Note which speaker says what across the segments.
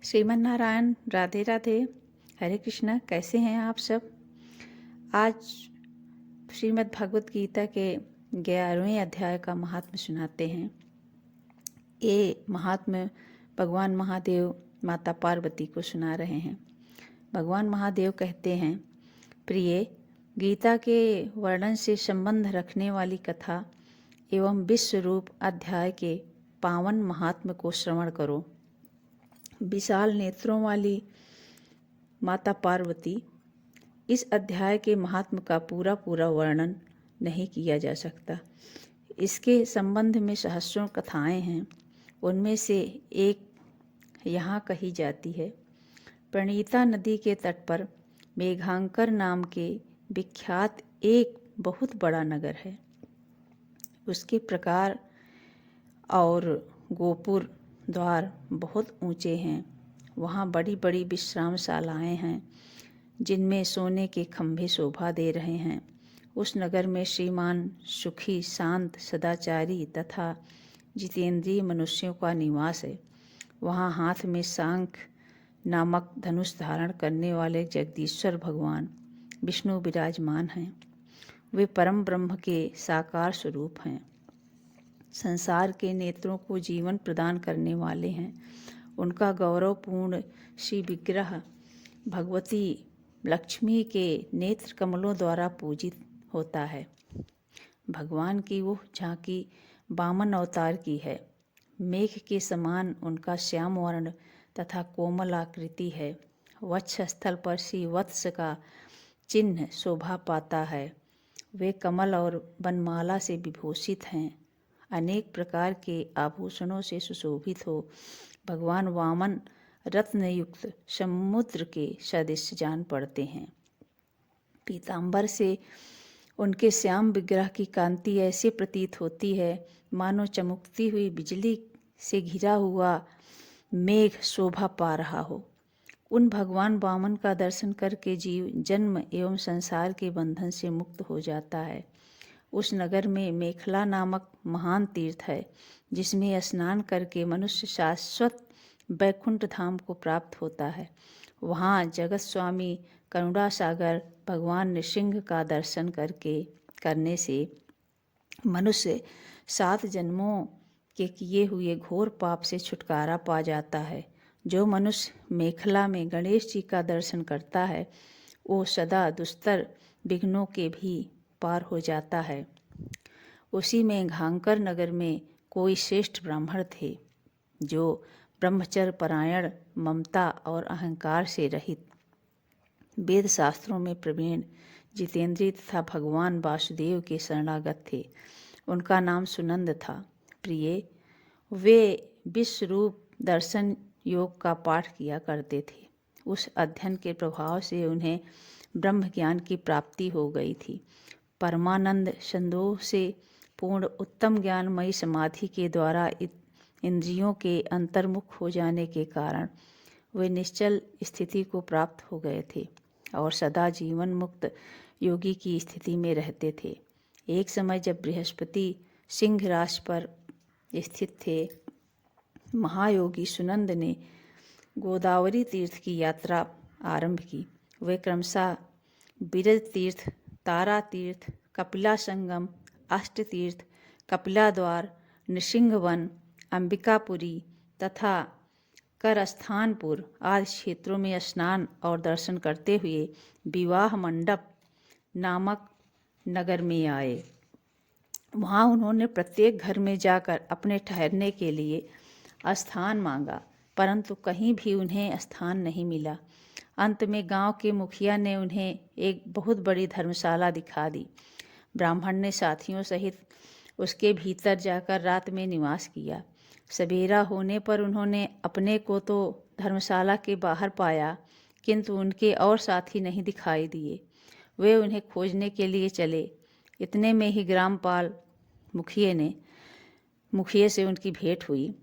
Speaker 1: श्रीमन नारायण, राधे राधे। हरे कृष्णा। कैसे हैं आप सब? आज श्रीमद् भगवत गीता के 11वें अध्याय का महात्म्य सुनाते हैं। ये महात्म्य भगवान महादेव माता पार्वती को सुना रहे हैं। भगवान महादेव कहते हैं, प्रिय, गीता के वर्णन से संबंध रखने वाली कथा एवं विश्व रूप अध्याय के पावन महात्म्य को श्रवण करो। विशाल नेत्रों वाली माता पार्वती, इस अध्याय के महात्म का पूरा वर्णन नहीं किया जा सकता। इसके संबंध में सहस्रों कथाएं हैं। उनमें से एक यहाँ कही जाती है। प्रणीता नदी के तट पर मेघांकर नाम के विख्यात एक बहुत बड़ा नगर है। उसके प्रकार और गोपुर द्वार बहुत ऊंचे हैं। वहाँ बड़ी बड़ी विश्रामशालाएं हैं जिनमें सोने के खंभे शोभा दे रहे हैं। उस नगर में श्रीमान, सुखी, शांत, सदाचारी तथा जितेंद्रिय मनुष्यों का निवास है। वहाँ हाथ में सांख नामक धनुष धारण करने वाले जगदीश्वर भगवान विष्णु विराजमान हैं। वे परम ब्रह्म के साकार स्वरूप हैं। संसार के नेत्रों को जीवन प्रदान करने वाले हैं। उनका गौरवपूर्ण श्री विग्रह भगवती लक्ष्मी के नेत्र कमलों द्वारा पूजित होता है। भगवान की वो झांकी वामन अवतार की है। मेघ के समान उनका श्याम वर्ण तथा कोमल आकृति है। वक्ष स्थल पर श्री वत्स का चिन्ह शोभा पाता है। वे कमल और वनमाला से विभूषित हैं। अनेक प्रकार के आभूषणों से सुशोभित हो भगवान वामन रत्नयुक्त समुद्र के सदृश जान पड़ते हैं। पीतांबर से उनके श्याम विग्रह की कांति ऐसे प्रतीत होती है मानो चमकती हुई बिजली से घिरा हुआ मेघ शोभा पा रहा हो। उन भगवान वामन का दर्शन करके जीव जन्म एवं संसार के बंधन से मुक्त हो जाता है। उस नगर में मेखला नामक महान तीर्थ है, जिसमें स्नान करके मनुष्य शाश्वत वैकुंठ धाम को प्राप्त होता है। वहाँ जगत स्वामी करुणा सागर भगवान नृसिंह का दर्शन करने से मनुष्य 7 जन्मों के किए हुए घोर पाप से छुटकारा पा जाता है। जो मनुष्य मेखला में गणेश जी का दर्शन करता है, वो सदा दुस्तर विघ्नों के भी पार हो जाता है। उसी में घांकर नगर में कोई श्रेष्ठ ब्राह्मण थे, जो ब्रह्मचर्य परायण, ममता और अहंकार से रहित, वेद शास्त्रों में प्रवीण, जितेंद्रिय तथा भगवान वासुदेव के शरणागत थे। उनका नाम सुनंद था। प्रिय, वे विश्वरूप दर्शन योग का पाठ किया करते थे। उस अध्ययन के प्रभाव से उन्हें ब्रह्म ज्ञान की प्राप्ति हो गई थी। परमानंद संदोह से पूर्ण उत्तम ज्ञानमयी समाधि के द्वारा इंद्रियों के अंतर्मुख हो जाने के कारण वे निश्चल स्थिति को प्राप्त हो गए थे और सदा जीवन मुक्त योगी की स्थिति में रहते थे। एक समय जब बृहस्पति सिंह राशि पर स्थित थे, महायोगी सुनंद ने गोदावरी तीर्थ की यात्रा आरंभ की। वे क्रमशः बिरज तीर्थ, तारा तीर्थ, कपिला संगम, अष्ट तीर्थ, कपिला द्वार, नृसिंहवन, अंबिकापुरी तथा करस्थानपुर आदि क्षेत्रों में स्नान और दर्शन करते हुए विवाह मंडप नामक नगर में आए। वहाँ उन्होंने प्रत्येक घर में जाकर अपने ठहरने के लिए स्थान मांगा, परंतु कहीं भी उन्हें स्थान नहीं मिला। अंत में गांव के मुखिया ने उन्हें एक बहुत बड़ी धर्मशाला दिखा दी। ब्राह्मण ने साथियों सहित उसके भीतर जाकर रात में निवास किया। सवेरा होने पर उन्होंने अपने को तो धर्मशाला के बाहर पाया, किंतु उनके और साथी नहीं दिखाई दिए। वे उन्हें खोजने के लिए चले। इतने में ही ग्रामपाल मुखिए से उनकी भेंट हुई।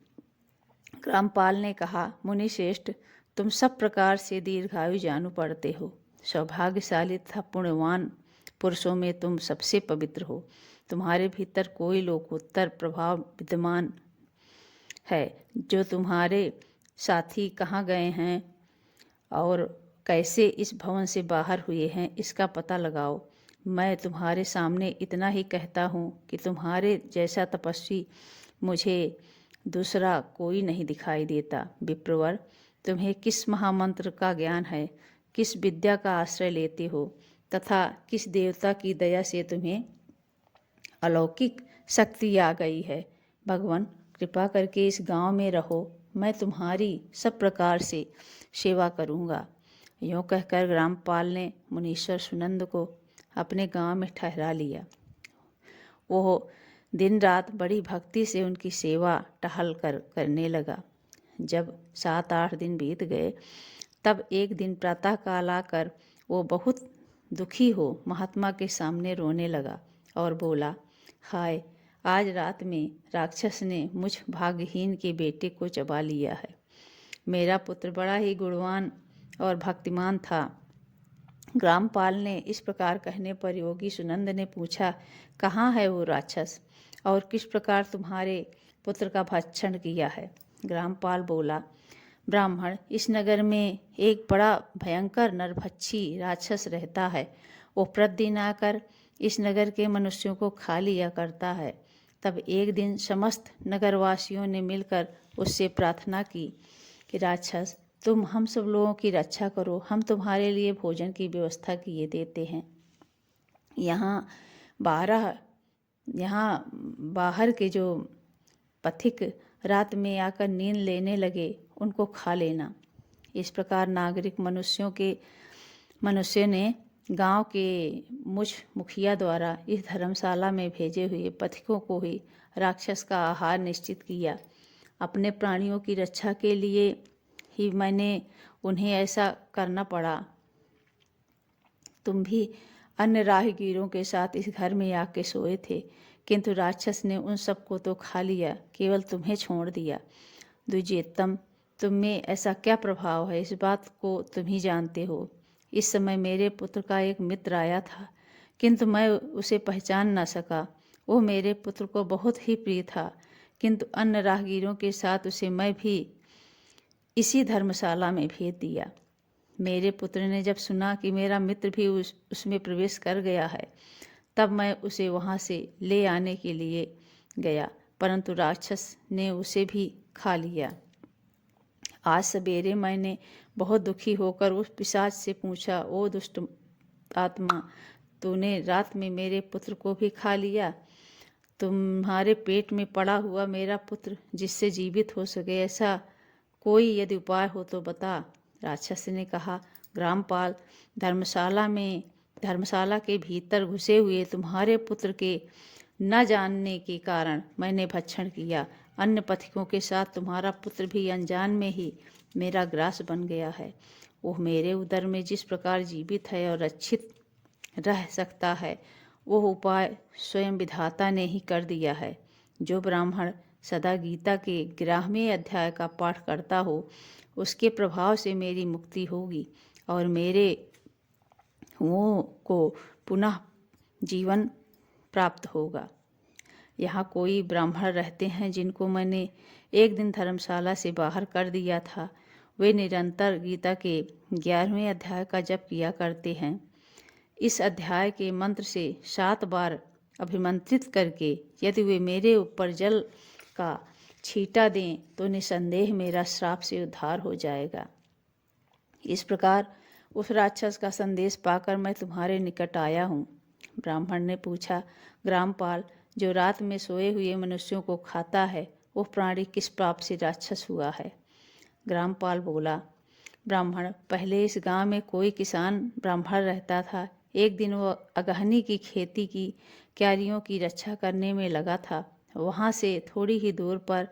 Speaker 1: ग्रामपाल ने कहा, मुनि श्रेष्ठ, तुम सब प्रकार से दीर्घायु जानू पड़ते हो। सौभाग्यशाली तथा पुण्यवान पुरुषों में तुम सबसे पवित्र हो। तुम्हारे भीतर कोई लोकोत्तर प्रभाव विद्यमान है, जो तुम्हारे साथी कहाँ गए हैं और कैसे इस भवन से बाहर हुए हैं, इसका पता लगाओ। मैं तुम्हारे सामने इतना ही कहता हूँ कि तुम्हारे जैसा तपस्वी मुझे दूसरा कोई नहीं दिखाई देता। विप्रवर, तुम्हें किस महामंत्र का ज्ञान है, किस विद्या का आश्रय लेते हो तथा किस देवता की दया से तुम्हें अलौकिक शक्ति आ गई है। भगवान, कृपा करके इस गांव में रहो, मैं तुम्हारी सब प्रकार से सेवा करूंगा। यूँ कहकर ग्रामपाल ने मुनीश्वर सुनंद को अपने गांव में ठहरा लिया। वो दिन रात बड़ी भक्ति से उनकी सेवा टहल कर करने लगा। जब 7-8 दिन बीत गए तब एक दिन प्रातःकाल आकर वो बहुत दुखी हो महात्मा के सामने रोने लगा और बोला, हाय, आज रात में राक्षस ने मुझ भाग्यहीन के बेटे को चबा लिया है। मेरा पुत्र बड़ा ही गुणवान और भक्तिमान था। ग्रामपाल ने इस प्रकार कहने पर योगी सुनंद ने पूछा, कहाँ है वो राक्षस और किस प्रकार तुम्हारे पुत्र का भक्षण किया है। ग्रामपाल बोला, ब्राह्मण, इस नगर में एक बड़ा भयंकर नरभक्षी राक्षस रहता है। वो प्रतिदिन आकर इस नगर के मनुष्यों को खा लिया करता है। तब एक दिन समस्त नगरवासियों ने मिलकर उससे प्रार्थना की कि राक्षस, तुम हम सब लोगों की रक्षा करो, हम तुम्हारे लिए भोजन की व्यवस्था किए देते हैं। यहाँ बाहर के जो पथिक रात में आकर नींद लेने लगे, उनको खा लेना। इस प्रकार नागरिक मनुष्य ने गांव के मुझ मुखिया द्वारा इस धर्मशाला में भेजे हुए पथिकों को ही राक्षस का आहार निश्चित किया। अपने प्राणियों की रक्षा के लिए ही मैंने उन्हें ऐसा करना पड़ा। तुम भी अन्य राहगीरों के साथ इस घर में आके सोए थे, किंतु राक्षस ने उन सबको तो खा लिया, केवल तुम्हें छोड़ दिया। द्विजेतम, तुम में ऐसा क्या प्रभाव है, इस बात को तुम ही जानते हो। इस समय मेरे पुत्र का एक मित्र आया था, किंतु मैं उसे पहचान न सका। वो मेरे पुत्र को बहुत ही प्रिय था, किंतु अन्य राहगीरों के साथ उसे मैं भी इसी धर्मशाला में भेज दिया। मेरे पुत्र ने जब सुना कि मेरा मित्र भी उसमें प्रवेश कर गया है, तब मैं उसे वहाँ से ले आने के लिए गया, परंतु राक्षस ने उसे भी खा लिया। आज सवेरे मैंने बहुत दुखी होकर उस पिशाच से पूछा, ओ दुष्ट आत्मा, तूने रात में मेरे पुत्र को भी खा लिया? तुम्हारे पेट में पड़ा हुआ मेरा पुत्र जिससे जीवित हो सके, ऐसा कोई यदि उपाय हो तो बता। राक्षस ने कहा, ग्रामपाल, धर्मशाला के भीतर घुसे हुए तुम्हारे पुत्र के न जानने के कारण मैंने भक्षण किया। अन्य पथिकों के साथ तुम्हारा पुत्र भी अनजान में ही मेरा ग्रास बन गया है। वो मेरे उदर में जिस प्रकार जीवित है और रक्षित रह सकता है, वो उपाय स्वयं विधाता ने ही कर दिया है। जो ब्राह्मण सदा गीता के 11वें अध्याय का पाठ करता हो, उसके प्रभाव से मेरी मुक्ति होगी और मेरे वो को पुनः जीवन प्राप्त होगा। यहाँ कोई ब्राह्मण रहते हैं जिनको मैंने एक दिन धर्मशाला से बाहर कर दिया था। वे निरंतर गीता के 11वें अध्याय का जप किया करते हैं। इस अध्याय के मंत्र से 7 बार अभिमंत्रित करके यदि वे मेरे ऊपर जल का छींटा दें तो निसंदेह मेरा श्राप से उद्धार हो जाएगा। इस प्रकार उस राक्षस का संदेश पाकर मैं तुम्हारे निकट आया हूँ। ब्राह्मण ने पूछा, ग्रामपाल, जो रात में सोए हुए मनुष्यों को खाता है, वो प्राणी किस पाप से राक्षस हुआ है? ग्रामपाल बोला, ब्राह्मण, पहले इस गांव में कोई किसान ब्राह्मण रहता था। एक दिन वो अगहनी की खेती की क्यारियों की रक्षा करने में लगा था। वहाँ से थोड़ी ही दूर पर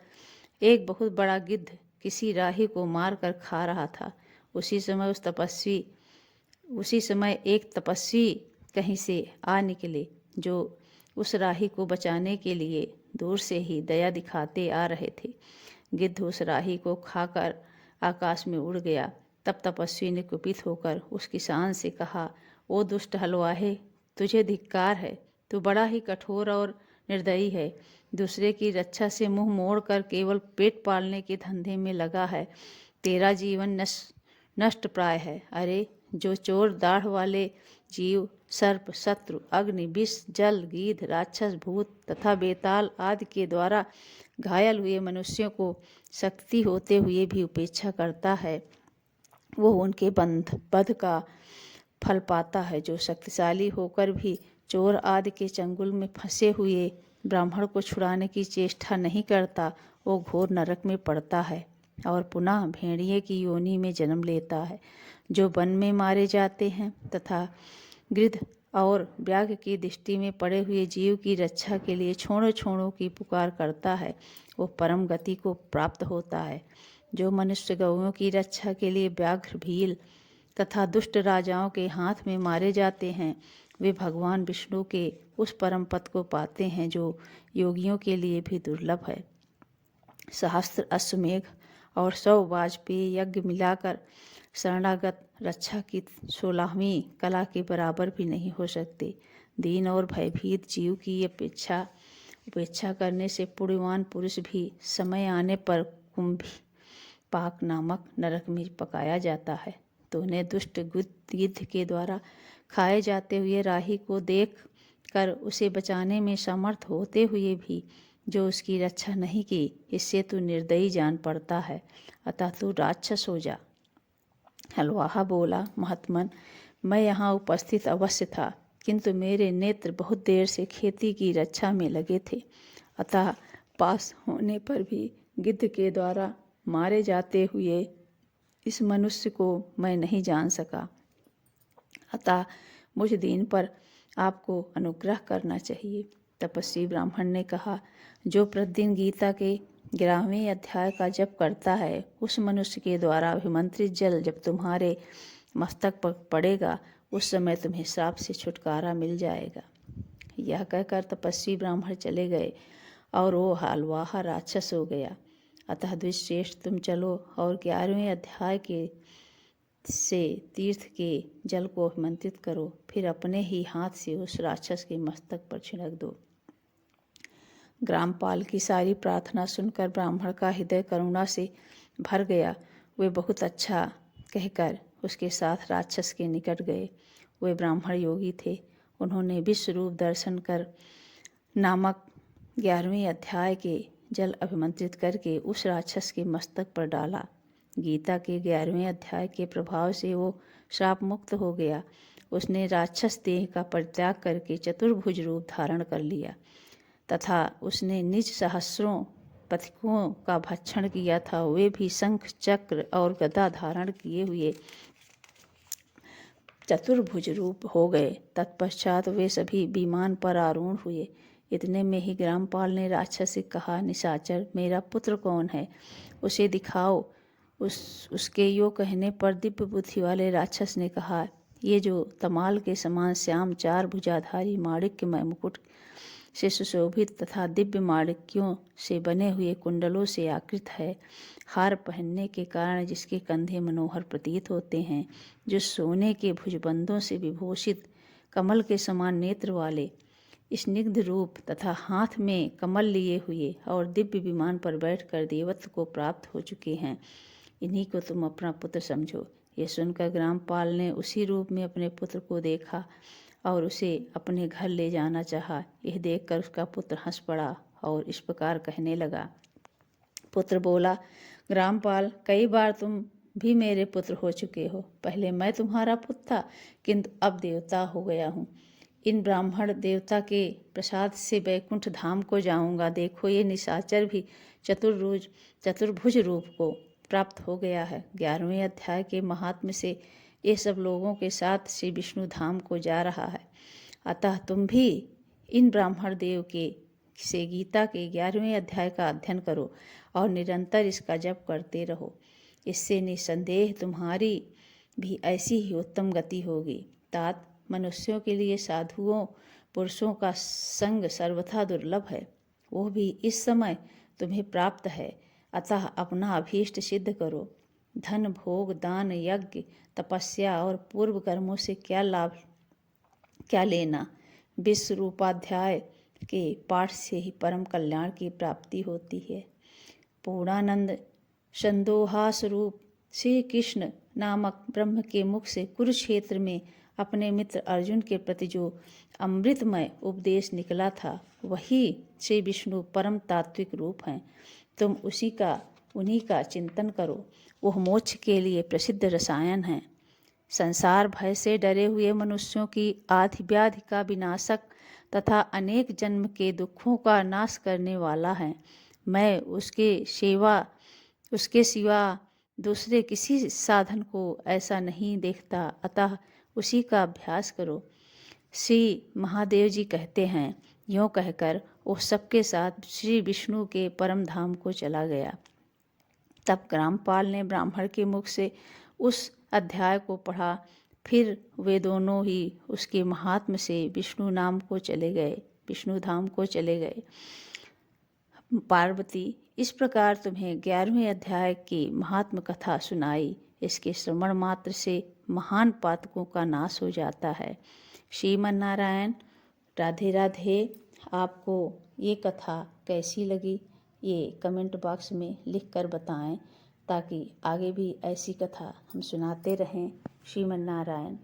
Speaker 1: एक बहुत बड़ा गिद्ध किसी राही को मार कर खा रहा था। उसी समय एक तपस्वी कहीं से आ निकले, जो उस राही को बचाने के लिए दूर से ही दया दिखाते आ रहे थे। गिद्ध उस राही को खाकर आकाश में उड़ गया। तब तपस्वी ने कुपित होकर उस किसान से कहा, ओ दुष्ट हलवाहे, तुझे धिक्कार है। तू बड़ा ही कठोर और निर्दयी है। दूसरे की रक्षा से मुंह मोड़कर केवल पेट पालने के धंधे में लगा है। तेरा जीवन नष्ट प्राय है। अरे जो चोर, दाढ़ वाले जीव, सर्प, शत्रु, अग्नि, विष, जल, गीध, राक्षस, भूत तथा बेताल आदि के द्वारा घायल हुए मनुष्यों को शक्ति होते हुए भी उपेक्षा करता है, वो उनके बंध का फल पाता है। जो शक्तिशाली होकर भी चोर आदि के चंगुल में फंसे हुए ब्राह्मण को छुड़ाने की चेष्टा नहीं करता, वो घोर नरक में पड़ता है और पुनः भेड़िए की योनि में जन्म लेता है। जो वन में मारे जाते हैं तथा गिद्ध और व्याघ्र की दृष्टि में पड़े हुए जीव की रक्षा के लिए छोड़ो छोड़ो की पुकार करता है, वो परम गति को प्राप्त होता है। जो मनुष्य गौओं की रक्षा के लिए व्याघ्र, भील तथा दुष्ट राजाओं के हाथ में मारे जाते हैं, वे भगवान विष्णु के उस परम पद को पाते हैं जो योगियों के लिए भी दुर्लभ है। सहस्त्र अश्वमेघ और 100 वाजपेयी यज्ञ मिलाकर शरणागत रक्षा की 16वीं कला के बराबर भी नहीं हो सकते। दीन और भयभीत जीव की उपेक्षा करने से पुण्यवान पुरुष भी समय आने पर कुंभी पाक नामक नरक में पकाया जाता है। तो उन्हें दुष्ट गिद्ध के द्वारा खाए जाते हुए राही को देख कर उसे बचाने में समर्थ होते हुए भी जो उसकी रक्षा नहीं की, इससे तू निर्दयी जान पड़ता है, अतः तू राक्षस हो जा। हलवाहा बोला, महात्मन, मैं यहाँ उपस्थित अवश्य था, किंतु मेरे नेत्र बहुत देर से खेती की रक्षा में लगे थे, अतः पास होने पर भी गिद्ध के द्वारा मारे जाते हुए इस मनुष्य को मैं नहीं जान सका, अतः मुझ दीन पर आपको अनुग्रह करना चाहिए। तपस्वी ब्राह्मण ने कहा, जो प्रतिदिन गीता के 11वें अध्याय का जप करता है, उस मनुष्य के द्वारा अभिमंत्रित जल जब तुम्हारे मस्तक पर पड़ेगा, उस समय तुम्हें श्राप से छुटकारा मिल जाएगा। यह कहकर तपस्वी ब्राह्मण चले गए और वो हलवाहा राक्षस हो गया। अतः द्विजश्रेष्ठ, तुम चलो और 11वें अध्याय के से तीर्थ के जल को अभिमंत्रित करो, फिर अपने ही हाथ से उस राक्षस के मस्तक पर छिड़क दो। ग्रामपाल की सारी प्रार्थना सुनकर ब्राह्मण का हृदय करुणा से भर गया। वे बहुत अच्छा कहकर उसके साथ राक्षस के निकट गए। वे ब्राह्मण योगी थे। उन्होंने विश्वरूप दर्शन कर नामक 11वें अध्याय के जल अभिमंत्रित करके उस राक्षस के मस्तक पर डाला। गीता के 11वें अध्याय के प्रभाव से वो श्राप मुक्त हो गया। उसने राक्षस देह का परित्याग करके चतुर्भुज रूप धारण कर लिया तथा उसने निज सहस्रों पथिकों का भक्षण किया था। वे भी शंख, चक्र और गदा धारण किए हुए चतुर्भुज रूप हो गए। तत्पश्चात वे सभी विमान पर आरूढ़ हुए। इतने में ही ग्रामपाल ने राक्षस से कहा, निशाचर, मेरा पुत्र कौन है, उसे दिखाओ। उसके यो कहने पर दिव्य बुद्धि वाले राक्षस ने कहा, ये जो तमाल के समान श्याम 4 भुजाधारी माणिक्यमय मुकुट से सुशोभित तथा दिव्य माणिक्यों से बने हुए कुंडलों से आकृत है, हार पहनने के कारण जिसके कंधे मनोहर प्रतीत होते हैं, जो सोने के भुजबंधों से विभूषित कमल के समान नेत्र वाले, स्निग्ध रूप तथा हाथ में कमल लिए हुए और दिव्य विमान पर बैठकर देवत्व को प्राप्त हो चुके हैं, इन्हीं को तुम अपना पुत्र समझो। ये सुनकर ग्रामपाल ने उसी रूप में अपने पुत्र को देखा और उसे अपने घर ले जाना चाहा। यह देखकर उसका पुत्र हंस पड़ा और इस प्रकार कहने लगा। पुत्र बोला, ग्रामपाल, कई बार तुम भी मेरे पुत्र हो चुके हो। पहले मैं तुम्हारा पुत्र था, किंतु अब देवता हो गया हूँ। इन ब्राह्मण देवता के प्रसाद से वैकुंठ धाम को जाऊंगा। देखो, ये निशाचर भी चतुर्भुज रूप को प्राप्त हो गया है। 11वें अध्याय के महात्म्य से ये सब लोगों के साथ श्री विष्णु धाम को जा रहा है। अतः तुम भी इन ब्राह्मण देव के से गीता के 11वें अध्याय का अध्ययन करो और निरंतर इसका जप करते रहो। इससे निसंदेह तुम्हारी भी ऐसी ही उत्तम गति होगी। तात, मनुष्यों के लिए साधुओं पुरुषों का संग सर्वथा दुर्लभ है, वो भी इस समय तुम्हें प्राप्त है। अतः अपना अभीष्ट सिद्ध करो। धन, भोग, दान, यज्ञ, तपस्या और पूर्व कर्मों से क्या लाभ, क्या लेना। विश्व रूपाध्याय के पाठ से ही परम कल्याण की प्राप्ति होती है। पूर्णानंद संदोहा स्वरूप श्री कृष्ण नामक ब्रह्म के मुख से कुरुक्षेत्र में अपने मित्र अर्जुन के प्रति जो अमृतमय उपदेश निकला था, वही श्री विष्णु परम तात्विक रूप हैं। तुम उन्हीं का चिंतन करो। वह मोक्ष के लिए प्रसिद्ध रसायन हैं। संसार भय से डरे हुए मनुष्यों की आदि व्याधि का विनाशक तथा अनेक जन्म के दुखों का नाश करने वाला है। मैं उसके सिवा दूसरे किसी साधन को ऐसा नहीं देखता, अतः उसी का अभ्यास करो। श्री महादेव जी कहते हैं, यों कहकर वो सबके साथ श्री विष्णु के परम धाम को चला गया। तब ग्रामपाल ने ब्राह्मण के मुख से उस अध्याय को पढ़ा। फिर वे दोनों ही उसके महात्म से विष्णु धाम को चले गए। पार्वती, इस प्रकार तुम्हें 11वें अध्याय की महात्म कथा सुनाई। इसके श्रवण मात्र से महान पातकों का नाश हो जाता है। श्रीमन नारायण। राधे राधे। आपको ये कथा कैसी लगी, ये कमेंट बॉक्स में लिख कर बताएं, ताकि आगे भी ऐसी कथा हम सुनाते रहें। श्रीमन नारायण।